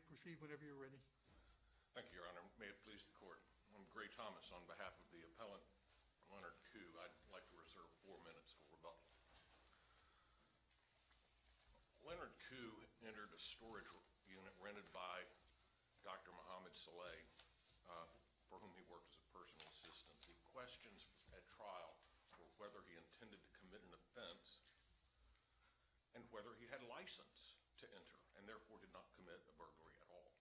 proceed whenever you're ready. Thank you, Your Honor. May it please the Court. I'm Gray Thomas on behalf of the appellant, Leonard KOO. I'd like to reserve 4 minutes for rebuttal. Leonard KOO entered a storage unit rented by Dr. Mohammed Saleh, for whom he worked as a personal assistant. The questions at trial were whether he intended to commit an offense and whether he had license to enter and therefore did not commit a burglary at all.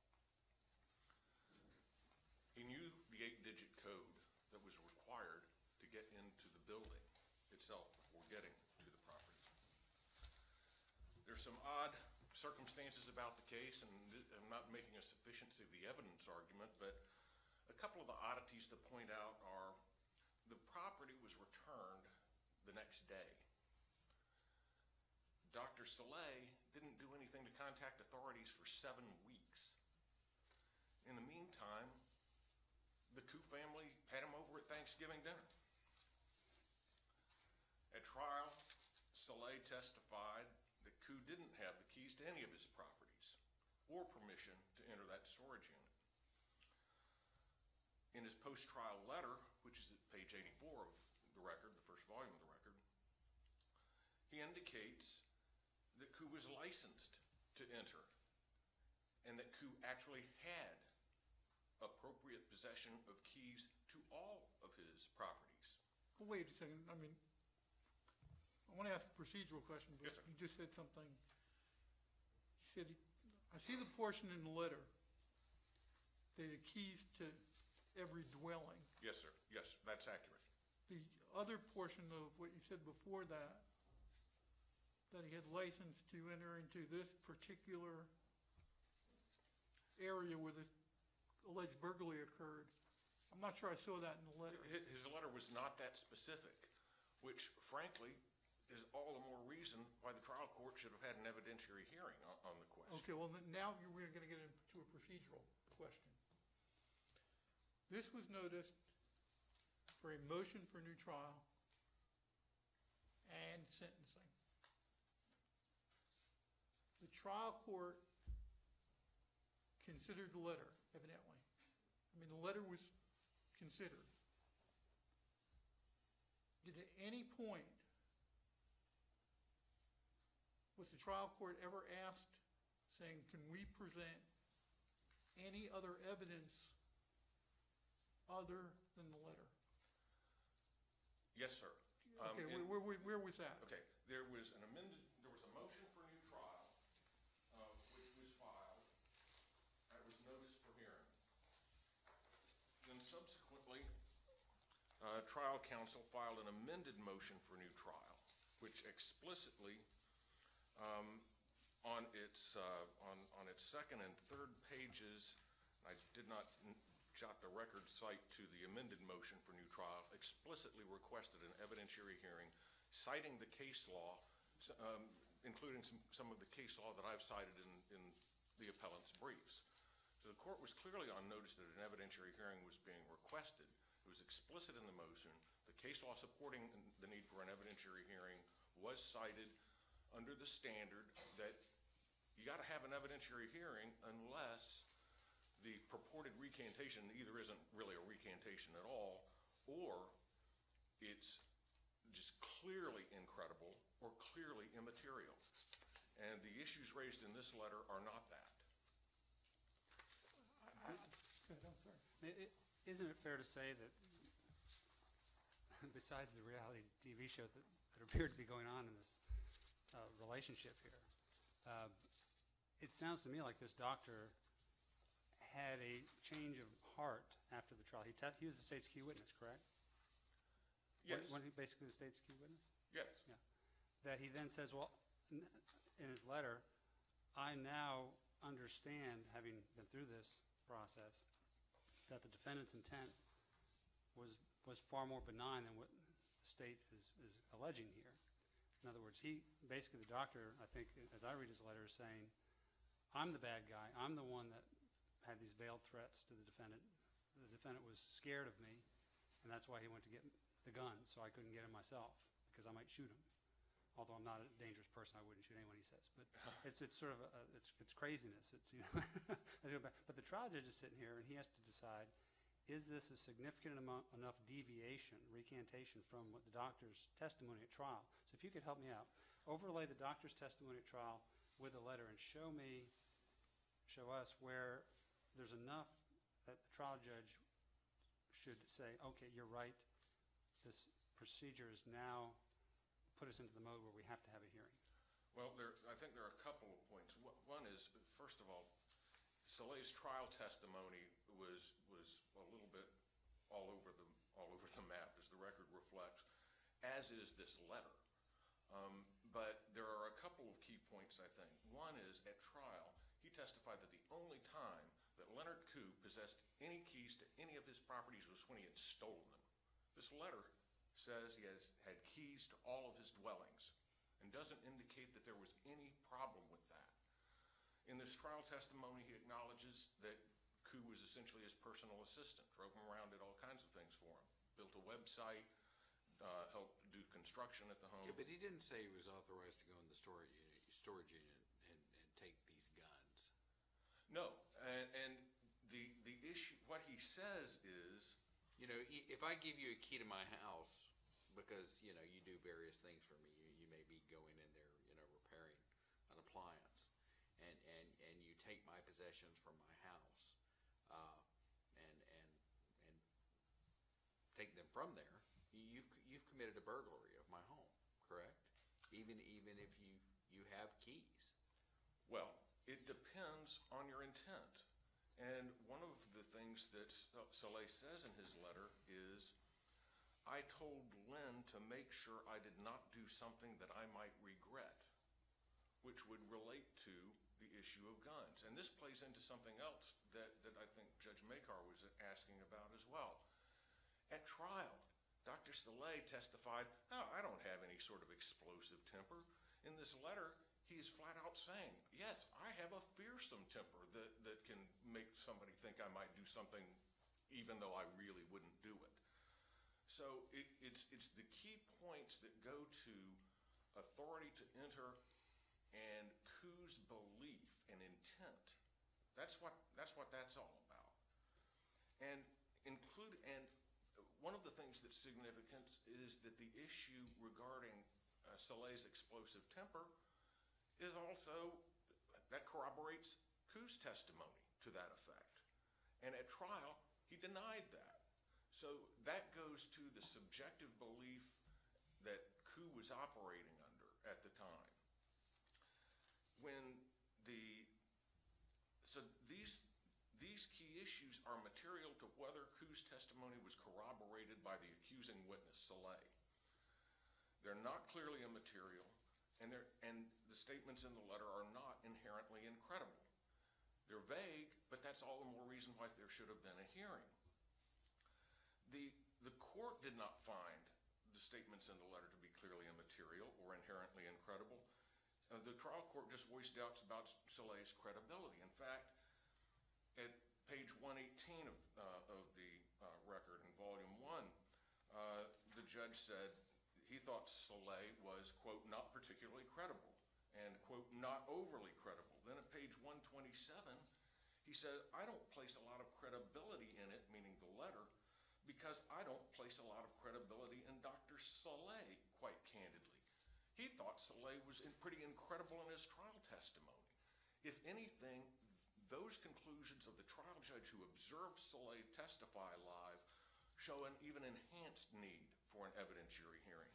He knew the 8-digit code that was required to get into the building itself before getting to the property. There's some odd circumstances about the case, and I'm not making a sufficiency of the evidence argument, but a couple of the oddities to point out are the property was returned the next day. Dr. Saleh didn't do anything to contact authorities for 7 weeks. In the meantime, the KOO family had him over at Thanksgiving dinner. At trial, Saleh testified that KOO didn't have the keys to any of his properties or permission to enter that storage unit. In his post-trial letter, which is at page 84 of the record, the first volume of the record, he indicates that KOO was licensed to enter and that KOO actually had appropriate possession of keys to all of his properties. Well, wait a second. I mean, I want to ask a procedural question, but Yes, sir. you just said something. He said, I see the portion in the letter that the keys to every dwelling. Yes, sir. Yes, that's accurate. The other portion of what you said before that he had license to enter into this particular area where this alleged burglary occurred. I'm not sure I saw that in the letter. His letter was not that specific, which, frankly, is all the more reason why the trial court should have had an evidentiary hearing on the question. Okay, well, now we're going to get into a procedural question. This was noticed for a motion for new trial and sentencing. The trial court considered the letter, evidently. I mean, the letter was considered. Did at any point was the trial court ever asked, saying, can we present any other evidence other than the letter? Yes, sir. Okay, where was that? Okay, there was a motion for new trial, which was filed. That was noticed for hearing. Then subsequently, trial counsel filed an amended motion for new trial, which explicitly, on its second and third pages, I did not jot the record cite to the amended motion for new trial, explicitly requested an evidentiary hearing, citing the case law, including some of the case law that I've cited in the appellant's briefs. So the court was clearly on notice that an evidentiary hearing was being requested. It was explicit in the motion. The case law supporting the need for an evidentiary hearing was cited under the standard that you got to have an evidentiary hearing unless the purported recantation either isn't really a recantation at all, or it's just clearly incredible or clearly immaterial. And the issues raised in this letter are not that. Good, I'm sorry. Isn't it fair to say that besides the reality TV show that appeared to be going on in this relationship here, it sounds to me like this doctor had a change of heart after the trial. He was the state's key witness, correct? Yes. Wasn't he basically the state's key witness? Yes. Yeah. That he then says, well, in his letter, I now understand, having been through this process, that the defendant's intent was far more benign than what the state is alleging here. In other words, basically the doctor, I think, as I read his letter, is saying, I'm the bad guy. I'm the one that had these veiled threats to the defendant. The defendant was scared of me, and that's why he went to get the gun, so I couldn't get him myself, because I might shoot him. although I'm not a dangerous person, I wouldn't shoot anyone, he says. But it's sort of it's craziness. It's but the trial judge is sitting here and he has to decide: is this a significant enough deviation, recantation from what the doctor's testimony at trial? So if you could help me out, overlay the doctor's testimony at trial with a letter and show us where there's enough that the trial judge should say, okay, you're right, this procedure is now put us into the mode where we have to have a hearing. Well, I think there are a couple of points. One is, first of all, Soleil's trial testimony was a little bit all over the map, as the record reflects, as is this letter. But there are a couple of key points, I think. One is, at trial, he testified that the only time that Leonard KOO possessed any keys to any of his properties was when he had stolen them. This letter says he had keys to all of his dwellings and doesn't indicate that there was any problem with that. In this trial testimony, he acknowledges that KOO was essentially his personal assistant, drove him around, did all kinds of things for him, built a website, helped do construction at the home. Yeah, but he didn't say he was authorized to go in the storage unit and take these guns. No, and the issue, what he says is, You know, if I give you a key to my house because, you know, you do various things for me, you may be going in there, you know, repairing an appliance, and you take my possessions from my house, and take them from there, you've committed a burglary of my home, correct? Even if you have keys. well, it depends on your intent. And one of the things that Soleil says in his letter is, I told Lynn to make sure I did not do something that I might regret, which would relate to the issue of guns. And this plays into something else that I think Judge Makar was asking about as well. At trial, Dr. Soleil testified, no, I don't have any sort of explosive temper. In this letter, he is flat out saying, yes, I have a fearsome temper that can make somebody think I might do something even though I really wouldn't do it. So it's the key points that go to authority to enter and KOO's belief and intent. That's what that's all about. And one of the things that's significant is that the issue regarding Soleil's explosive temper is also, that corroborates KOO's testimony to that effect. And at trial, he denied that. So that goes to the subjective belief that KOO was operating under at the time. So these key issues are material to whether KOO's testimony was corroborated by the accusing witness, Soleil. They're not clearly immaterial, and the statements in the letter are not inherently incredible. They're vague, but that's all the more reason why there should have been a hearing. The court did not find the statements in the letter to be clearly immaterial or inherently incredible. The trial court just voiced doubts about Soleil's credibility. In fact, at page 118 of the record in Volume 1, the judge said he thought Soleil was, quote, not particularly credible, and, quote, not overly credible. Then at page 127, he said, I don't place a lot of credibility in it, meaning the letter, because I don't place a lot of credibility in Dr. Soleil, quite candidly. He thought Soleil was pretty incredible in his trial testimony. If anything, those conclusions of the trial judge who observed Soleil testify live show an even enhanced need for an evidentiary hearing.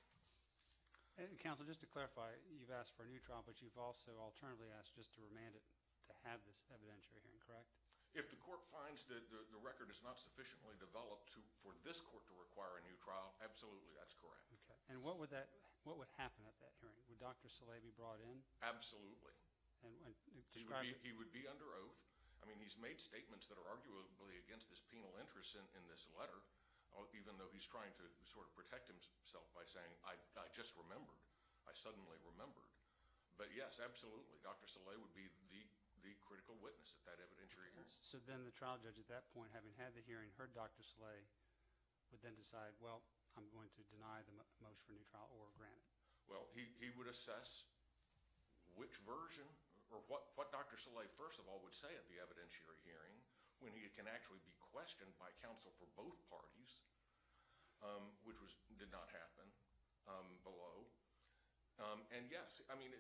And counsel, just to clarify, you've asked for a new trial, but you've also alternatively asked just to remand it to have this evidentiary hearing, correct? If the court finds that the record is not sufficiently developed for this court to require a new trial, absolutely, that's correct. Okay. And what would happen at that hearing? Would Dr. Soleil be brought in? Absolutely. And describe he would be under oath. I mean, he's made statements that are arguably against his penal interests in this letter, even though he's trying to sort of protect himself by saying, I just remembered. I suddenly remembered. But yes, absolutely, Dr. Soleil would be the critical witness at that evidentiary hearing. So then the trial judge at that point, having had the hearing, heard Dr. Soleil, would then decide, well, I'm going to deny the motion for new trial or grant it. Well, he would assess which version, or what Dr. Soleil, first of all, would say at the evidentiary hearing when he can actually be questioned by counsel for both parties, which did not happen below. And yes, I mean,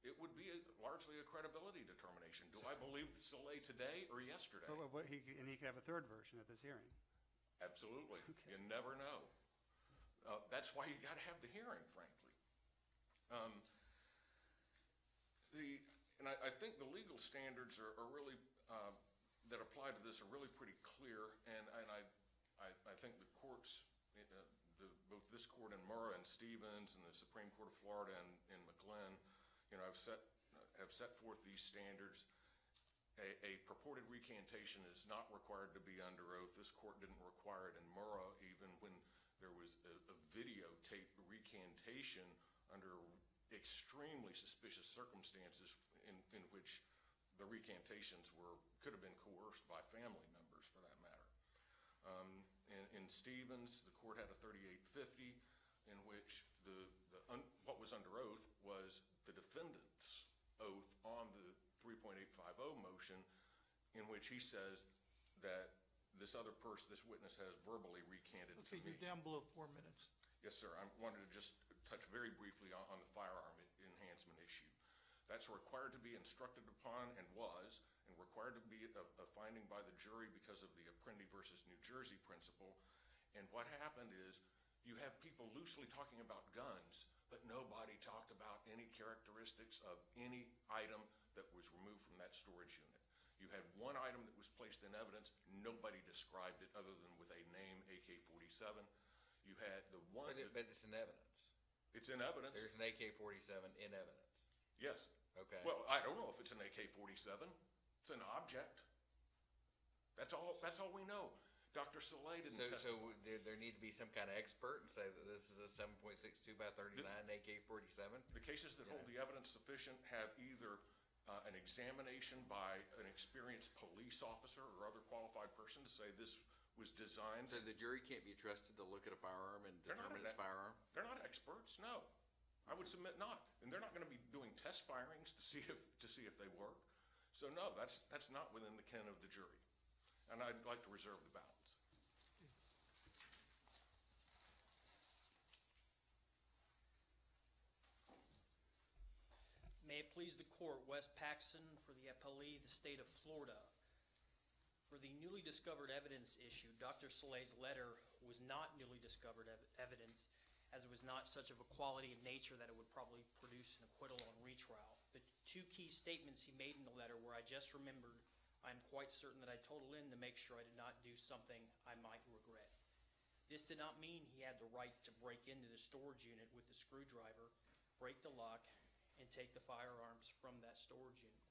it would be largely a credibility determination. Do I believe Soleil today or yesterday? And he could have a third version at this hearing. Absolutely. Okay. You never know. That's why you got to have the hearing, frankly. I think the legal standards are really that apply to this are really pretty clear, and I think the courts, both this court in Murrah and Stevens, and the Supreme Court of Florida and McGlynn, have set forth these standards. A purported recantation is not required to be under oath. This court didn't require it in Murrah, even when there was a videotape recantation under extremely suspicious circumstances in which the recantations could have been coerced by family members, for that matter. In Stevens, the court had a 3850 in which what was under oath was the defendant's oath on the 3.850 motion, in which he says that this witness has verbally recanted to Okay, me. you're down below 4 minutes. Yes, sir. I wanted to just touch very briefly on the firearm enhancement issue. That's required to be instructed upon, and required to be a finding by the jury because of the Apprendi versus New Jersey principle. And what happened is you have people loosely talking about guns, but nobody talked about any characteristics of any item that was removed from that storage unit. You had one item that was placed in evidence. Nobody described it other than with a name, AK-47. You had the one... But it's in evidence. It's in evidence. There's an AK-47 in evidence. Yes. Okay. Well, I don't know if it's an AK-47. It's an object. That's all we know. Dr. Soleil didn't testify. So there need to be some kind of expert and say that this is a 7.62 by 39 AK-47? The cases that hold the evidence sufficient have either an examination by an experienced police officer or other qualified person to say this was designed. So the jury can't be trusted to look at a firearm and determine it's firearm? They're not experts, no. I would submit not. And they're not going to be doing test firings to see if they work. So no, that's not within the ken of the jury. And I'd like to reserve the balance. May it please the court, Wes Paxson for the appellee, the state of Florida. For the newly discovered evidence issue, Dr. Soleil's letter was not newly discovered evidence, as it was not such of a quality and nature that it would probably produce an acquittal on retrial. The two key statements he made in the letter where I just remembered, I'm quite certain that I told Lynn to make sure I did not do something I might regret. This did not mean he had the right to break into the storage unit with the screwdriver, break the lock, and take the firearms from that storage unit.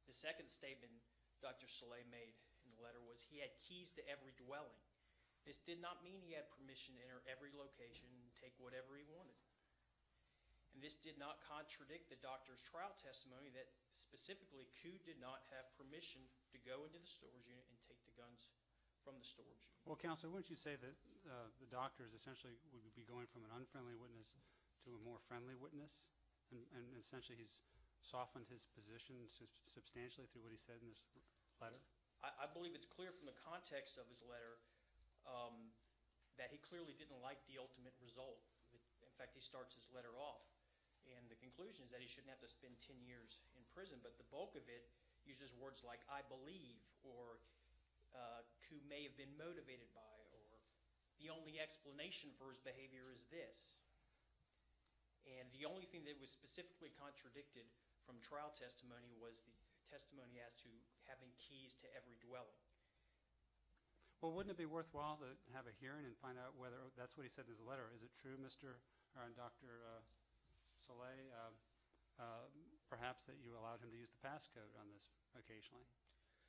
The second statement Dr. Soleil made in the letter was he had keys to every dwelling. This did not mean he had permission to enter every location and take whatever he wanted. And this did not contradict the doctor's trial testimony that specifically KOO did not have permission to go into the storage unit and take the guns from the storage unit. Well, Counselor, wouldn't you say that the doctors essentially would be going from an unfriendly witness to a more friendly witness? And essentially he's softened his position substantially through what he said in this letter? I believe it's clear from the context of his letter that he clearly didn't like the ultimate result. In fact, he starts his letter off, and the conclusion is that he shouldn't have to spend 10 years in prison, but the bulk of it uses words like, I believe, or KOO may have been motivated by, or the only explanation for his behavior is this. And the only thing that was specifically contradicted from trial testimony was the testimony as to having keys to every dwelling. Well, wouldn't it be worthwhile to have a hearing and find out whether that's what he said in his letter? Is it true, Dr. Soleil, perhaps that you allowed him to use the passcode on this occasionally?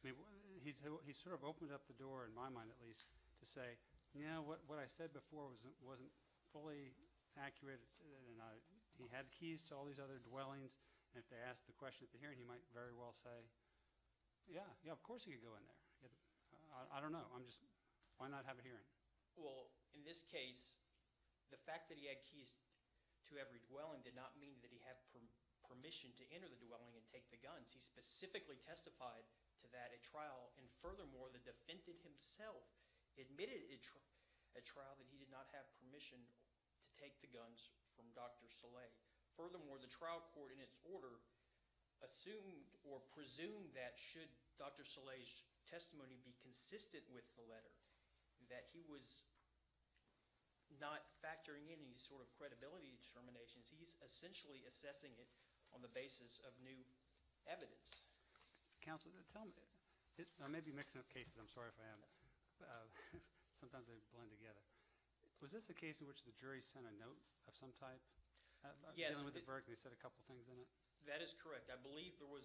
I mean, he's sort of opened up the door, in my mind at least, to say, yeah, what I said before wasn't fully accurate, and he had keys to all these other dwellings, and if they asked the question at the hearing, he might very well say, yeah, of course he could go in there. I don't know. Why not have a hearing? Well, in this case, the fact that he had keys to every dwelling did not mean that he had permission to enter the dwelling and take the guns. He specifically testified to that at trial, and furthermore, the defendant himself admitted at trial that he did not have permission to take the guns from Dr. Soleil. Furthermore, the trial court in its order assumed or presumed that should Dr. Soleil's testimony be consistent with the letter, that he was not factoring in any sort of credibility determinations. He's essentially assessing it on the basis of new evidence. Counsel, tell me, I may be mixing up cases, I'm sorry if I am. Sometimes they blend together. Was this a case in which the jury sent a note of some type? Yes. Dealing with the verdict, they said a couple things in it? That is correct. I believe there was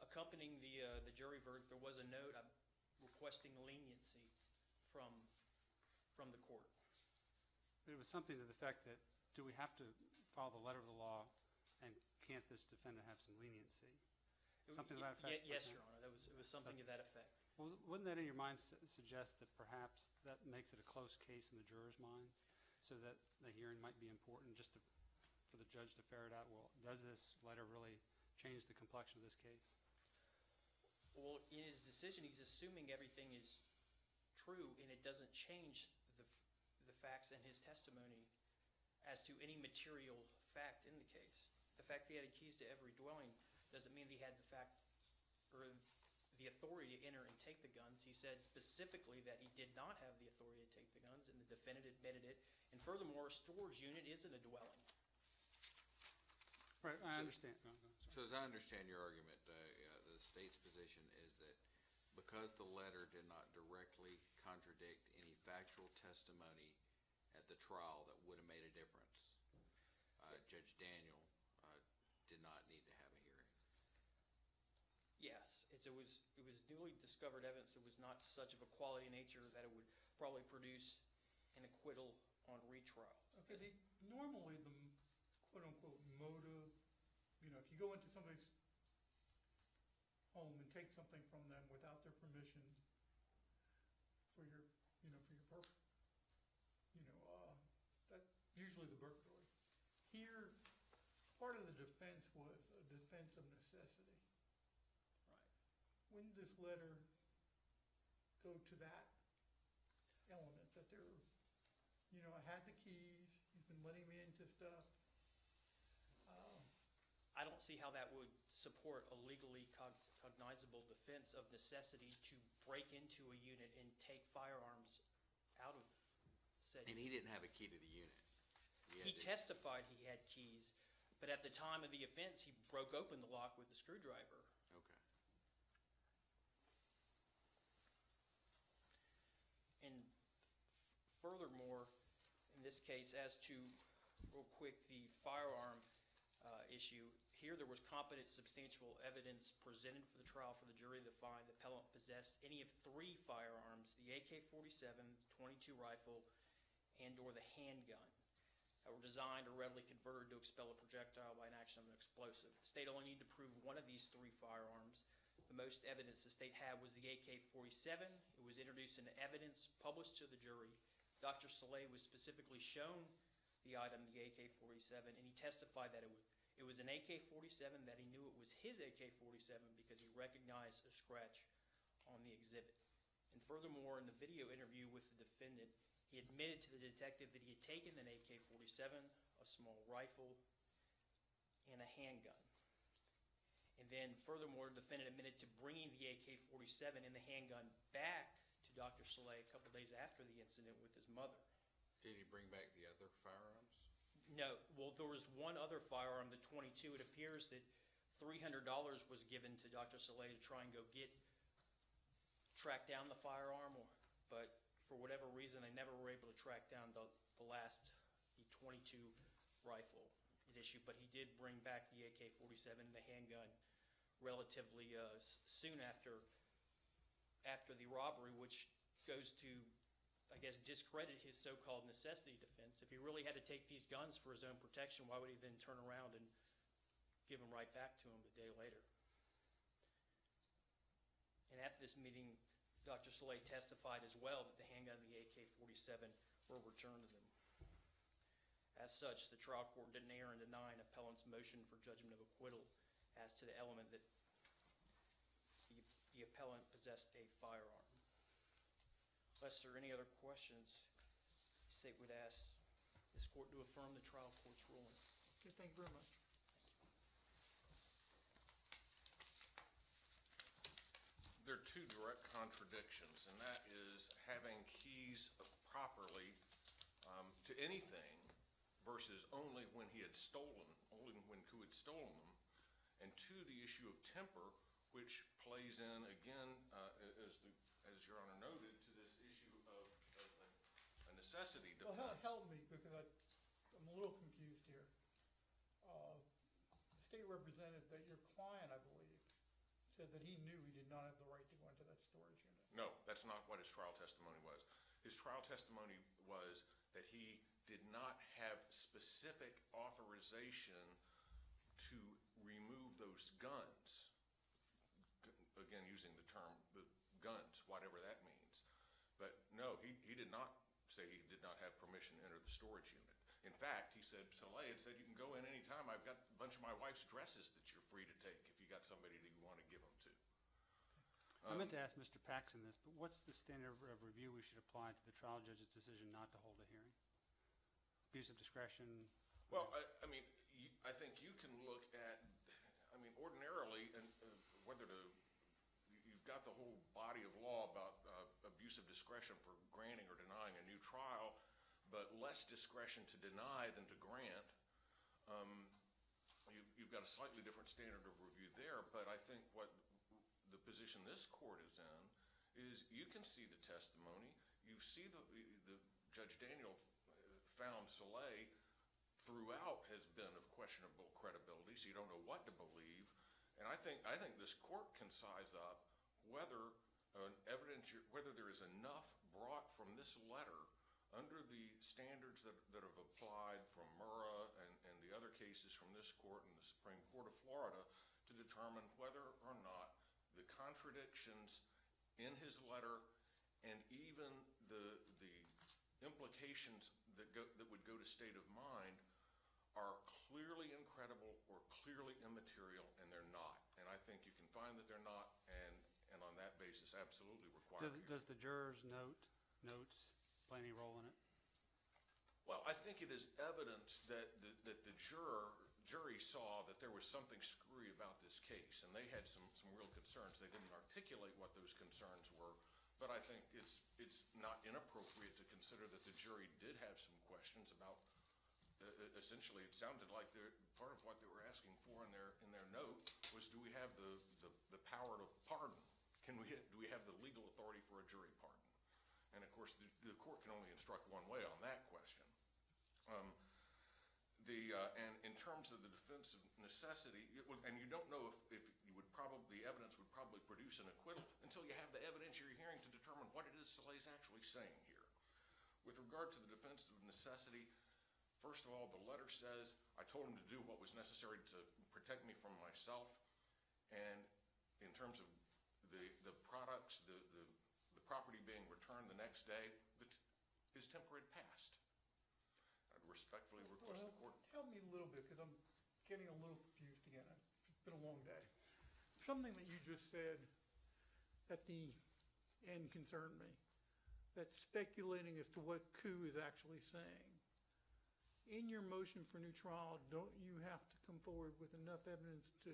accompanying the jury verdict, there was a note requesting leniency from the court. It was something to the effect that, do we have to follow the letter of the law, and can't this defendant have some leniency? Something to that effect? Yes, Your Honor. It was something to that effect. Well, wouldn't that in your mind suggest that perhaps that makes it a close case in the jurors' minds, so that the hearing might be important just for the judge to ferret out, well, does this letter really change the complexion of this case? Well, in his decision, he's assuming everything is true, and it doesn't change the facts in his testimony as to any material fact in the case. The fact that he had keys to every dwelling doesn't mean that he had the fact or the authority to enter and take the guns. He said specifically that he did not have the authority to take the guns, and the defendant admitted it. And furthermore, a storage unit isn't a dwelling. Right, I understand. No, So as I understand your argument, the state's position is that because the letter did not directly contradict any factual testimony at the trial that would have made a difference, Judge Daniel did not need to have a hearing. Yes, it was newly discovered evidence. It was not such of a quality nature that it would probably produce an acquittal on retrial. Okay, normally the quote-unquote motive, if you go into somebody's home and take something from them without their permission for your purpose, that's usually the burglary. Here, part of the defense was a defense of necessity. Right. Wouldn't this letter go to that element, that I had the keys, he's been letting me into stuff? I don't see how that would support a legally cognizable defense of necessity to break into a unit and take firearms out of said And he didn't have a key to the unit. He testified he had keys, but at the time of the offense, he broke open the lock with a screwdriver. Okay. And furthermore, in this case, as to, real quick, the firearm issue, here there was competent substantial evidence presented for the trial for the jury to find the appellant possessed any of 3 firearms, the AK-47, .22 rifle, and or the handgun, that were designed or readily converted to expel a projectile by an action of an explosive. The state only needed to prove one of these 3 firearms. The most evidence the state had was the AK-47. It was introduced into evidence, published to the jury. Dr. Soleil was specifically shown the item, the AK-47, and he testified that it was an AK-47, that he knew it was his AK-47 because he recognized a scratch on the exhibit. And furthermore, in the video interview with the defendant, he admitted to the detective that he had taken an AK-47, a small rifle, and a handgun. And then furthermore, the defendant admitted to bringing the AK-47 and the handgun back to Dr. Soleil a couple days after the incident with his mother. Did he bring back the other firearms? No. Well, there was one other firearm, the .22. It appears that $300 was given to Dr. Soleil to try and go track down the firearm, but for whatever reason, they never were able to track down the .22 rifle at issue. But he did bring back the AK-47 and the handgun relatively soon after the robbery, which goes to, I guess, discredit his so-called necessity defense. If he really had to take these guns for his own protection, why would he then turn around and give them right back to him a day later? And at this meeting, Dr. Soleil testified as well that the handgun and the AK-47 were returned to them. As such, the trial court didn't err in denying appellant's motion for judgment of acquittal as to the element that the appellant possessed a firearm. Unless there are any other questions, State would ask this court to affirm the trial court's ruling. Okay, thank you very much. There are two direct contradictions, and that is having keys properly to anything versus only when he had stolen, only when KOO had stolen them, and two, the issue of temper, which plays in again, as Your Honor noted, to this issue of a necessity defense. Well, help me, because I'm a little confused here. The state represented that your client, I believe, said that he knew he did not have the right to go into that storage unit. No, that's not what his trial testimony was. His trial testimony was that he did not have specific authorization to remove those guns. Again, using the term, the guns, whatever that means. But no, he did not say he did not have permission to enter the storage unit. In fact, he said, Soleil had said, you can go in any time. I've got a bunch of my wife's dresses that you're free to take if you got somebody that you want to give them to. I meant to ask Mr. Paxson this, but what's the standard of review we should apply to the trial judge's decision not to hold a hearing? Abuse of discretion? Well, I mean, I think you can look at, I mean, ordinarily, and whether to, you've got the whole body of law about abuse of discretion for granting or denying a new trial, but less discretion to deny than to grant. You've got a slightly different standard of review there, but I think what the position this court is in is you can see the testimony, you see the Judge Daniel found Soleil throughout has been of questionable credibility, so you don't know what to believe. And I think this court can size up whether whether there is enough brought from this letter under the standards that have applied from Murrah and the other cases from this court and the Supreme Court of Florida to determine whether or not the contradictions in his letter and even the implications that would go to state of mind are clearly incredible or clearly immaterial, and they're not. And I think you can find that they're not, and on that basis absolutely require hearing. Does the juror's notes play any role in it? Well, I think it is evidence that the jury saw that there was something screwy about this case, and they had some real concerns. They didn't articulate what those concerns were, but I think it's not inappropriate to consider that the jury did have some questions about. Essentially, it sounded like part of what they were asking for in their note was, do we have the power to pardon? Do we have the legal authority for a jury pardon? And of course, the court can only instruct one way on that question. And in terms of the defense of necessity, and you don't know if the evidence would probably produce an acquittal until you have the evidentiary hearing to determine what it is Soleil's actually saying here. With regard to the defense of necessity, first of all, the letter says, I told him to do what was necessary to protect me from myself. And in terms of the products, the property being returned the next day, his temper had passed. I'd respectfully request the court. Help me a little bit, because I'm getting a little confused again. It's been a long day. Something that you just said at the end concerned me. That's speculating as to what KOO is actually saying. In your motion for new trial, don't you have to come forward with enough evidence to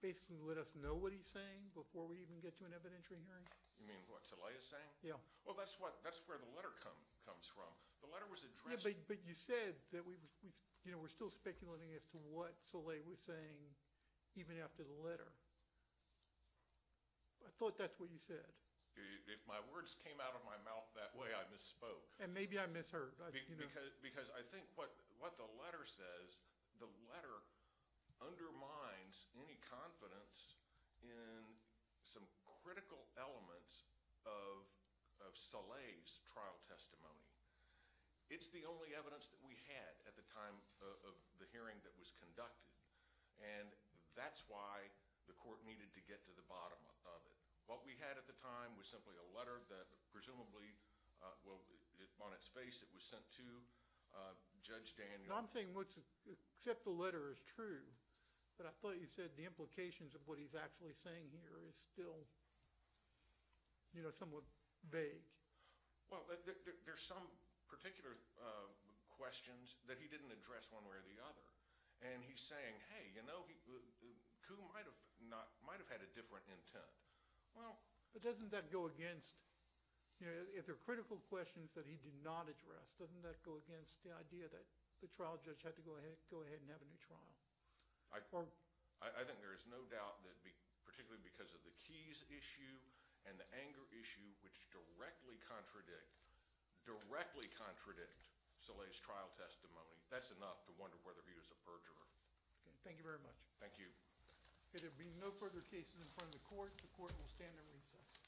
basically let us know what he's saying before we even get to an evidentiary hearing? You mean what Soleil is saying? Yeah. Well, that's where the letter comes from. The letter was addressed. Yeah, but you said that we're still speculating as to what Soleil was saying even after the letter. I thought that's what you said. If my words came out of my mouth that way, I misspoke. And maybe I misheard. Because I think what the letter says, the letter undermines any confidence in some critical elements of Soleil's trial testimony. It's the only evidence that we had at the time of the hearing that was conducted. And that's why the court needed to get to the bottom of it. What we had at the time was simply a letter that presumably, on its face, it was sent to Judge Daniel. No, I'm saying except the letter is true, but I thought you said the implications of what he's actually saying here is still, somewhat vague. Well, there's some particular questions that he didn't address one way or the other. And he's saying, hey, KOO might have had a different intent. Well, But doesn't that go against, if they're critical questions that he did not address, doesn't that go against the idea that the trial judge had to go ahead and have a new trial? I think there is no doubt that particularly because of the keys issue and the anger issue, which directly contradict Soleil's trial testimony, that's enough to wonder whether he was a perjurer. Okay, thank you very much. Thank you. Okay, there being no further cases in front of the court will stand in recess.